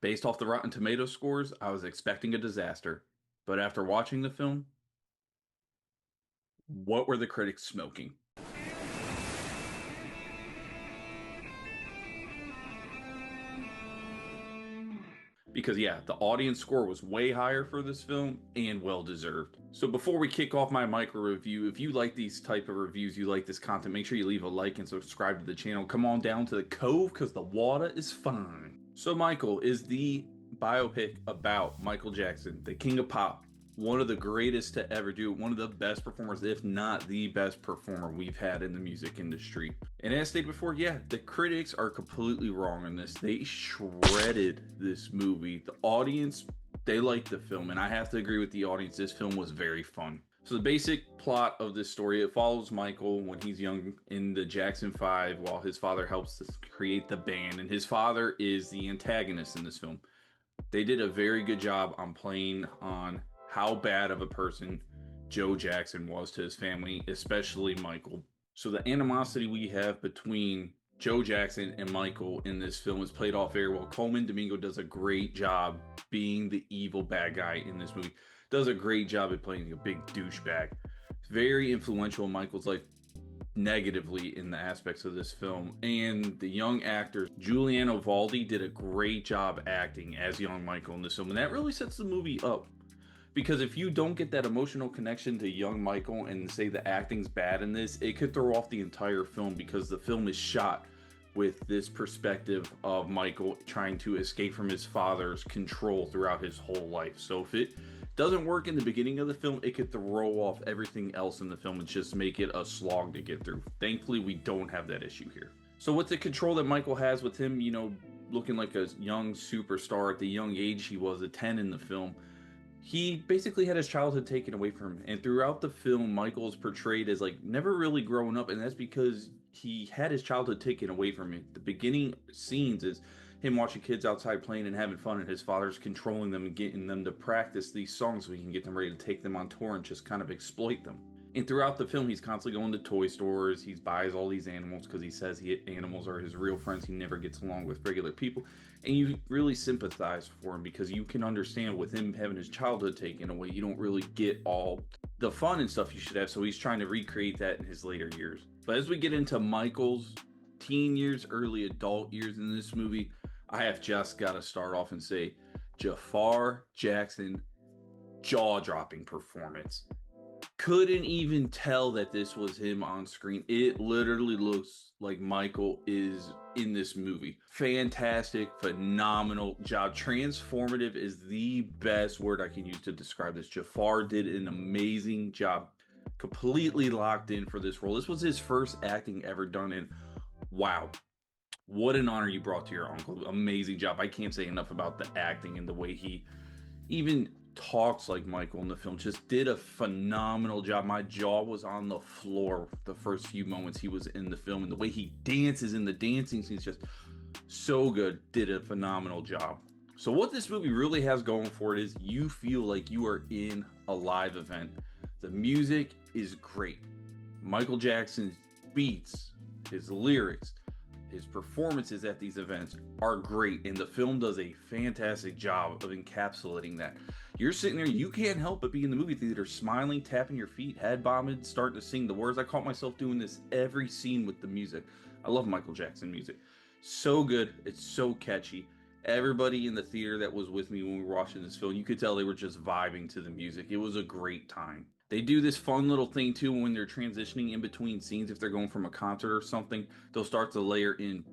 Based off the Rotten Tomatoes scores, I was expecting a disaster. But after watching the film, what were the critics smoking? Because, yeah, the audience score was way higher for this film and well deserved. So, before we kick off my micro review, if you like these type of reviews, you like this content, make sure you leave a like and subscribe to the channel. Come on down to the cove because the water is fine. So, Michael is the biopic about Michael Jackson, the king of pop, one of the greatest to ever do it, one of the best performers, if not the best performer we've had in the music industry. And as stated before, yeah, the critics are completely wrong on this. They shredded this movie. The audience, they liked the film, and I have to agree with the audience. This film was very fun. So the basic plot of this story, it follows Michael when he's young in the Jackson 5 while his father helps to create the band, and his father is the antagonist in this film. They did a very good job on playing on how bad of a person Joe Jackson was to his family, especially Michael. So the animosity we have between Joe Jackson and Michael in this film is played off very well. Coleman Domingo does a great job being the evil bad guy in this movie. Does a great job at playing a big douchebag. Very influential in Michael's life negatively in the aspects of this film. And the young actor Giuliano Valdi did a great job acting as young Michael in this film. And that really sets the movie up. Because if you don't get that emotional connection to young Michael and say the acting's bad in this, it could throw off the entire film because the film is shot with this perspective of Michael trying to escape from his father's control throughout his whole life. So if it doesn't work in the beginning of the film, it could throw off everything else in the film and just make it a slog to get through. Thankfully, we don't have that issue here. So with the control that Michael has with him, looking like a young superstar at the young age he was at 10 in the film, he basically had his childhood taken away from him. And throughout the film, Michael's portrayed as like never really growing up, and that's because he had his childhood taken away from him. The beginning scenes is him watching kids outside playing and having fun, and his father's controlling them and getting them to practice these songs so he can get them ready to take them on tour and just kind of exploit them. And throughout the film, he's constantly going to toy stores. He buys all these animals because he says animals are his real friends. He never gets along with regular people. And you really sympathize for him because you can understand with him having his childhood taken away, you don't really get all the fun and stuff you should have. So he's trying to recreate that in his later years. But as we get into Michael's teen years, early adult years in this movie, I have just got to start off and say Jafar Jackson, jaw-dropping performance. Couldn't even tell that this was him on screen. It literally looks like Michael is in this movie. Fantastic, phenomenal job. Transformative is the best word I can use to describe this. Jafar did an amazing job. Completely locked in for this role. This was his first acting ever done, and wow, what an honor you brought to your uncle. Amazing job. I can't say enough about the acting and the way he even talks like Michael in the film. Just did a phenomenal job. My jaw was on the floor the first few moments he was in the film, and the way he dances in the dancing scenes, just so good. Did a phenomenal job. So what this movie really has going for it is you feel like you are in a live event. The music is great. Michael Jackson's beats, his lyrics, his performances at these events are great, and the film does a fantastic job of encapsulating that. You're sitting there, you can't help but be in the movie theater smiling, tapping your feet, head bobbing, starting to sing the words. I caught myself doing this every scene with the music. I love Michael Jackson music. So good. It's so catchy. Everybody in the theater that was with me when we were watching this film, you could tell they were just vibing to the music. It was a great time. They do this fun little thing too when they're transitioning in between scenes. If they're going from a concert or something, they'll start to layer in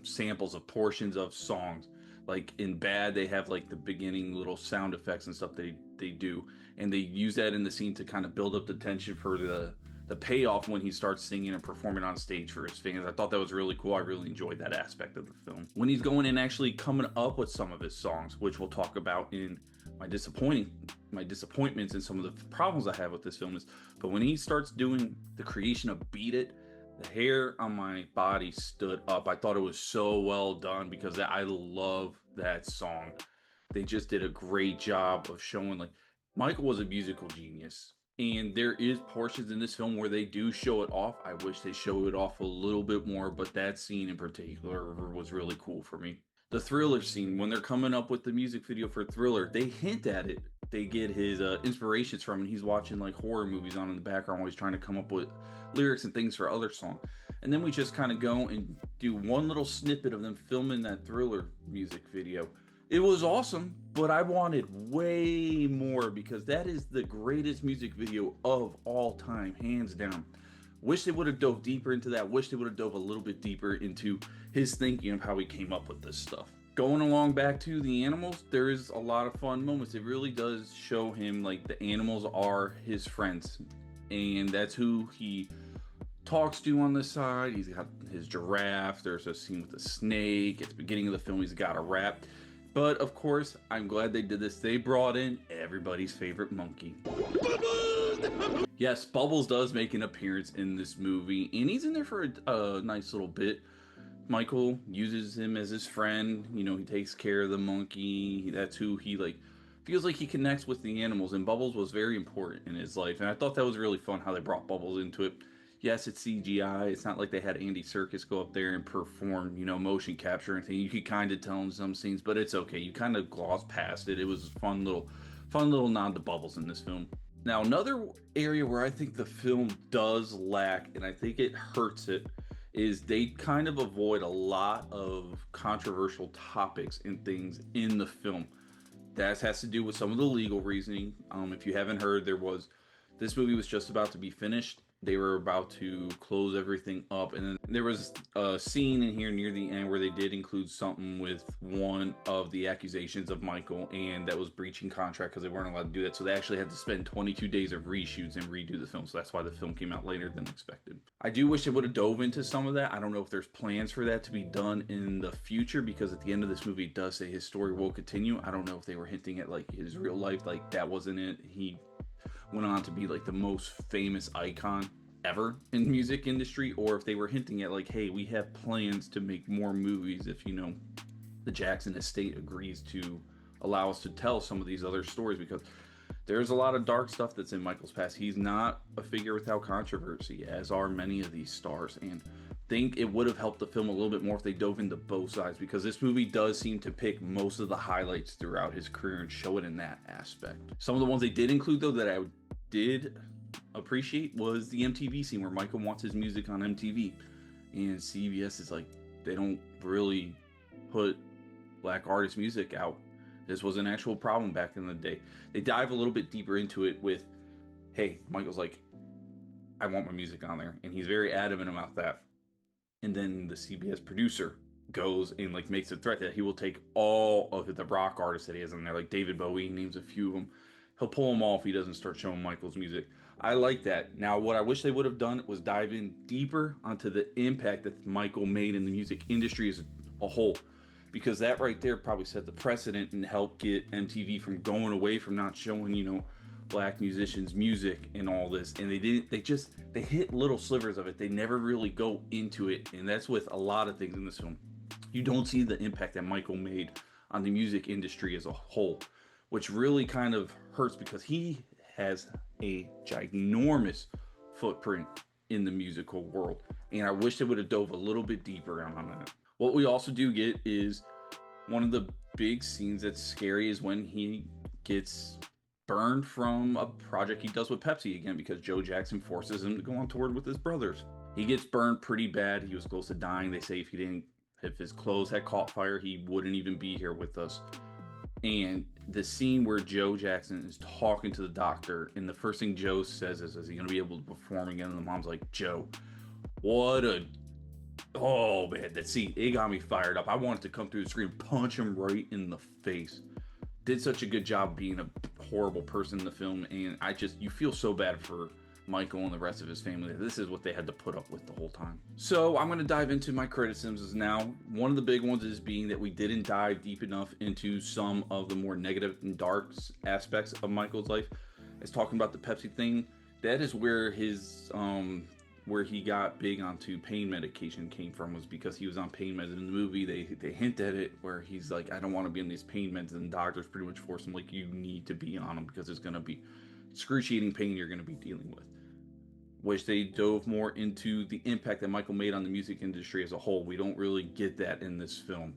samples of portions of songs. Like in Bad, they have like the beginning little sound effects and stuff they do, and they use that in the scene to kind of build up the tension for the payoff when he starts singing and performing on stage for his fans. I thought that was really cool. I really enjoyed that aspect of the film. When he's going and actually coming up with some of his songs, which we'll talk about in my disappointments and some of the problems I have with this film is, but when he starts doing the creation of Beat It, the hair on my body stood up. I thought it was so well done because I love that song. They just did a great job of showing like Michael was a musical genius. And there is portions in this film where they do show it off. I wish they showed it off a little bit more, but that scene in particular was really cool for me. The Thriller scene, when they're coming up with the music video for Thriller, they hint at it. They get his inspirations from, and he's watching like horror movies on in the background while he's trying to come up with lyrics and things for other songs. And then we just kind of go and do one little snippet of them filming that Thriller music video. It was awesome, but I wanted way more because that is the greatest music video of all time, hands down. Wish they would have dove deeper into that. Wish they would have dove a little bit deeper into his thinking of how he came up with this stuff. Going along back to the animals, there is a lot of fun moments. It really does show him like the animals are his friends, and that's who he talks to on the side. He's got his giraffe. There's a scene with the snake. At the beginning of the film, he's got a rat. But of course, I'm glad they did this. They brought in everybody's favorite monkey. Yes, Bubbles does make an appearance in this movie, and he's in there for a nice little bit. Michael uses him as his friend. You know, he takes care of the monkey. That's who he like feels like he connects with the animals, and Bubbles was very important in his life. And I thought that was really fun how they brought Bubbles into it. Yes, it's CGI. It's not like they had Andy Serkis go up there and perform, you know, motion capture and thing. You could kind of tell in some scenes, but it's okay. You kind of gloss past it. It was a fun little nod to Bubbles in this film. Now, another area where I think the film does lack, and I think it hurts it, is they kind of avoid a lot of controversial topics and things in the film. That has to do with some of the legal reasoning. If you haven't heard, this movie was just about to be finished. They were about to close everything up, and then there was a scene in here near the end where they did include something with one of the accusations of Michael, and that was breaching contract because they weren't allowed to do that. So they actually had to spend 22 days of reshoots and redo the film. So that's why the film came out later than expected. I do wish they would have dove into some of that. I don't know if there's plans for that to be done in the future, because at the end of this movie it does say his story will continue. I don't know if they were hinting at like his real life, like that wasn't it. He went on to be like the most famous icon ever in the music industry, or if they were hinting at like, hey, we have plans to make more movies if, you know, the Jackson estate agrees to allow us to tell some of these other stories, because there's a lot of dark stuff that's in Michael's past. He's not a figure without controversy, as are many of these stars, and think it would have helped the film a little bit more if they dove into both sides, because this movie does seem to pick most of the highlights throughout his career and show it in that aspect. Some of the ones they did include, though, that I did appreciate was the MTV scene where Michael wants his music on MTV, and CBS is like, they don't really put black artist music out. This was an actual problem back in the day. They dive a little bit deeper into it with, hey, Michael's like, I want my music on there, and he's very adamant about that. And then the CBS producer goes and like makes a threat that he will take all of the rock artists that he has in there, like David Bowie, names a few of them. He'll pull them all if he doesn't start showing Michael's music. I like that. Now, what I wish they would have done was dive in deeper onto the impact that Michael made in the music industry as a whole, because that right there probably set the precedent and helped get MTV from going away from not showing, you know, black musicians music and all this. And they hit little slivers of it. They never really go into it, and that's with a lot of things in this film. You don't see the impact that Michael made on the music industry as a whole, which really kind of hurts, because he has a ginormous footprint in the musical world, and I wish they would have dove a little bit deeper on that. What we also do get is one of the big scenes that's scary is when he gets burned from a project he does with Pepsi again, because Joe Jackson forces him to go on tour with his brothers. He gets burned pretty bad. He was close to dying. They say if his clothes had caught fire, he wouldn't even be here with us. And the scene where Joe Jackson is talking to the doctor, and the first thing Joe says is he going to be able to perform again? And the mom's like, Joe, oh man, that scene, it got me fired up. I wanted to come through the screen, punch him right in the face. Did such a good job being a horrible person in the film, and you feel so bad for Michael and the rest of his family. This is what they had to put up with the whole time. So I'm going to dive into my criticisms now. One of the big ones is being that we didn't dive deep enough into some of the more negative and dark aspects of Michael's life. As talking about the Pepsi thing, that is where where he got big onto pain medication came from, was because he was on pain meds. In the movie, they hint at it where he's like, I don't want to be on these pain meds, and the doctors pretty much force him, like, you need to be on them because it's going to be excruciating pain you're going to be dealing with. Wish they dove more into the impact that Michael made on the music industry as a whole. We don't really get that in this film.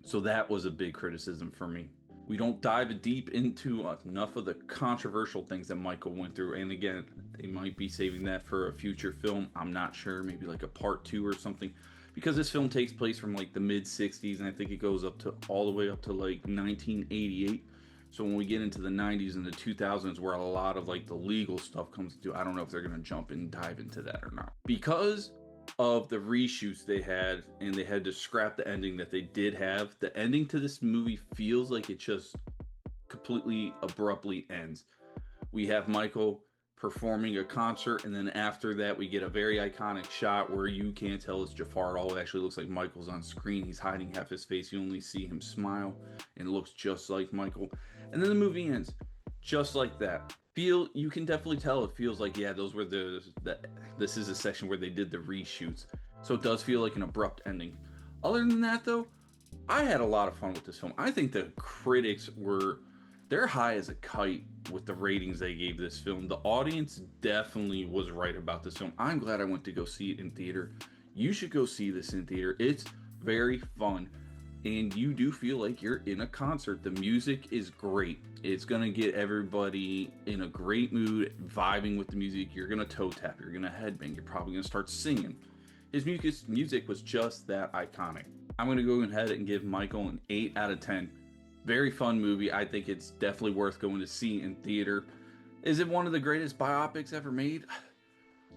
So that was a big criticism for me. We don't dive deep into enough of the controversial things that Michael went through. And again, they might be saving that for a future film. I'm not sure, maybe like a part two or something. Because this film takes place from like the mid 60s, and I think it goes up to all the way up to like 1988. So when we get into the 90s and the 2000s, where a lot of like the legal stuff comes to, I don't know if they're going to jump and dive into that or not. Because of the reshoots they had, and they had to scrap the ending that they did have, the ending to this movie feels like it just completely abruptly ends. We have Michael performing a concert, and then after that we get a very iconic shot where you can't tell it's Jafar at all. It actually looks like Michael's on screen. He's hiding half his face. You only see him smile, and it looks just like Michael. And then the movie ends just like that. You can definitely tell it feels like, yeah, those were this is a section where they did the reshoots. So it does feel like an abrupt ending. Other than that though, I had a lot of fun with this film. I think the critics they're high as a kite with the ratings they gave this film. The audience definitely was right about this film. I'm glad I went to go see it in theater. You should go see this in theater. It's very fun, and you do feel like you're in a concert. The music is great. It's gonna get everybody in a great mood, vibing with the music. You're gonna toe tap, you're gonna headbang, you're probably gonna start singing. His music was just that iconic. I'm gonna go ahead and give Michael an 8 out of 10. Very fun movie. I think it's definitely worth going to see in theater. Is it one of the greatest biopics ever made?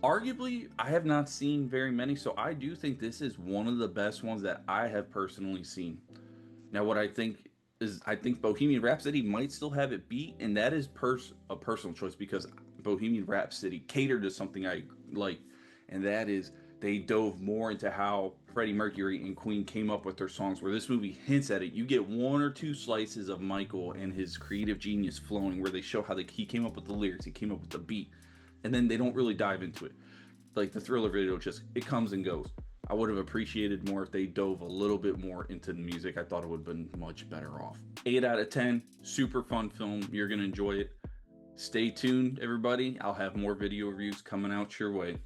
Arguably, I have not seen very many, so I do think this is one of the best ones that I have personally seen. Now, what I think is, I think Bohemian Rhapsody might still have it beat, and that is a personal choice, because Bohemian Rhapsody catered to something I like, and that is they dove more into how Freddie Mercury and Queen came up with their songs, where this movie hints at it. You get one or two slices of Michael and his creative genius flowing, where they show how he came up with the lyrics, he came up with the beat, and then they don't really dive into it. Like the Thriller video, just it comes and goes. I would have appreciated more if they dove a little bit more into the music. I thought it would have been much better off. 8 out of 10, super fun film. You're going to enjoy it. Stay tuned, everybody. I'll have more video reviews coming out your way.